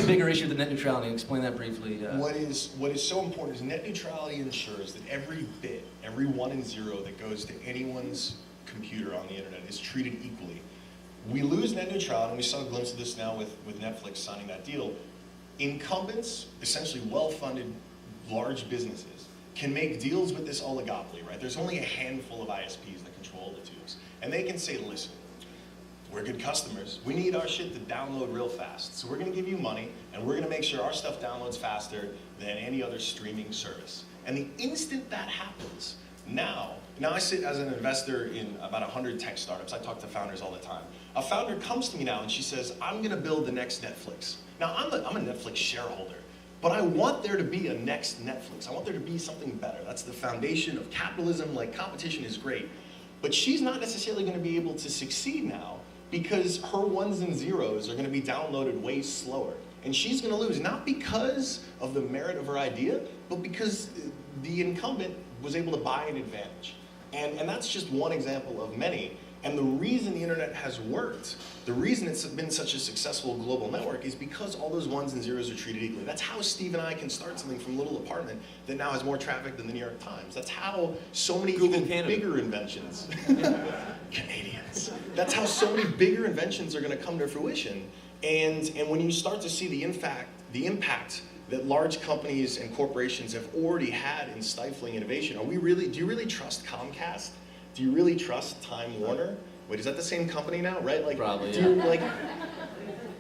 bigger issue than net neutrality? Explain that briefly. What is so important is net neutrality ensures that every bit, every 1 and 0 that goes to anyone's computer on the internet is treated equally. We lose net neutrality, and we saw a glimpse of this now with Netflix signing that deal. Incumbents, essentially well-funded large businesses, can make deals with this oligopoly, right? There's only a handful of ISPs that control the tubes. And they can say, listen, we're good customers. We need our shit to download real fast. So we're gonna give you money, and we're gonna make sure our stuff downloads faster than any other streaming service. And the instant that happens, now I sit as an investor in about 100 tech startups. I talk to founders all the time. A founder comes to me now and she says, I'm gonna build the next Netflix. Now I'm a Netflix shareholder, but I want there to be a next Netflix. I want there to be something better. That's the foundation of capitalism. Like, competition is great, but she's not necessarily gonna be able to succeed now because her 1s and 0s are gonna be downloaded way slower. And she's gonna lose, not because of the merit of her idea, but because the incumbent was able to buy an advantage. And that's just one example of many. And the reason the internet has worked, the reason it's been such a successful global network is because all those 1s and 0s are treated equally. That's how Steve and I can start something from a little apartment that now has more traffic than the New York Times. That's how so many even bigger inventions, Canadians, that's how so many bigger inventions are gonna come to fruition. And when you start to see the impact that large companies and corporations have already had in stifling innovation, do you really trust Comcast? Do you really trust Time Warner? Wait, is that the same company now, right? Like, probably, yeah.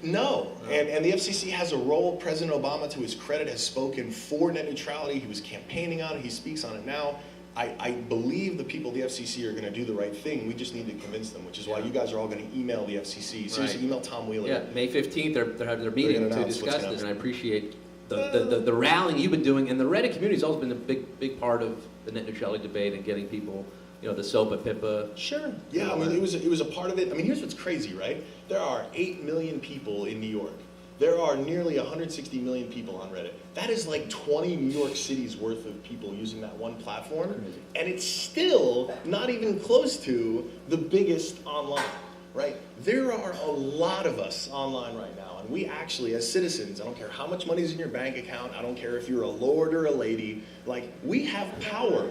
No. And the FCC has a role. President Obama, to his credit, has spoken for net neutrality. He was campaigning on it. He speaks on it now. I believe the people of the FCC are going to do the right thing. We just need to convince them, which is why you guys are all going to email the FCC. Seriously, email Tom Wheeler. Yeah, May 15th, they're meeting to discuss this, and I appreciate the rallying you've been doing, and the Reddit community has always been a big part of the net neutrality debate and getting people, the SOPA, PIPA. Sure. Yeah, I mean, it was a part of it. I mean, here's what's crazy, right? There are 8 million people in New York. There are nearly 160 million people on Reddit. That is like 20 New York Cities worth of people using that one platform, and it's still not even close to the biggest online, right? There are a lot of us online right now, and we actually, as citizens, I don't care how much money's in your bank account, I don't care if you're a lord or a lady, like, we have power.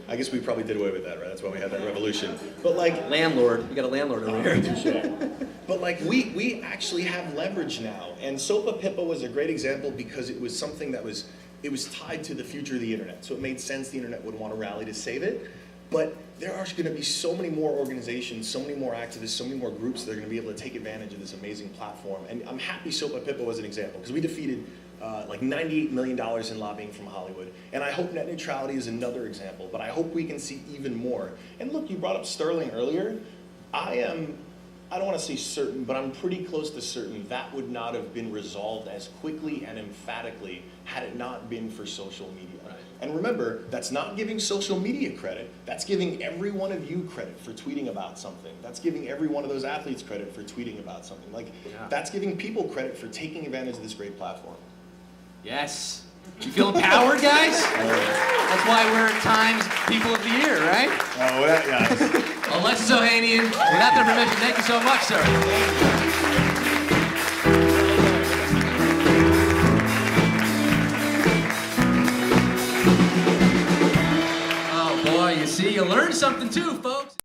I guess we probably did away with that, right? That's why we had that revolution. But like, landlord, you got a landlord over here. But like, we actually have leverage now. And SOPA PIPA was a great example because it was something that was tied to the future of the internet. So it made sense the internet would want to rally to save it. But there are going to be so many more organizations, so many more activists, so many more groups that are going to be able to take advantage of this amazing platform. And I'm happy SOPA PIPA was an example because we defeated like $98 million in lobbying from Hollywood. And I hope net neutrality is another example, but I hope we can see even more. And look, you brought up Sterling earlier. I don't want to say certain, but I'm pretty close to certain that would not have been resolved as quickly and emphatically had it not been for social media. Right. And remember, that's not giving social media credit. That's giving every one of you credit for tweeting about something. That's giving every one of those athletes credit for tweeting about something. Like, that's giving people credit for taking advantage of this great platform. Yes. You feel empowered, guys? That's why we're Times People of the Year, right? Oh, yeah. Alexis Ohanian, without their permission, thank you so much, sir. Oh boy, you see, you learned something too, folks.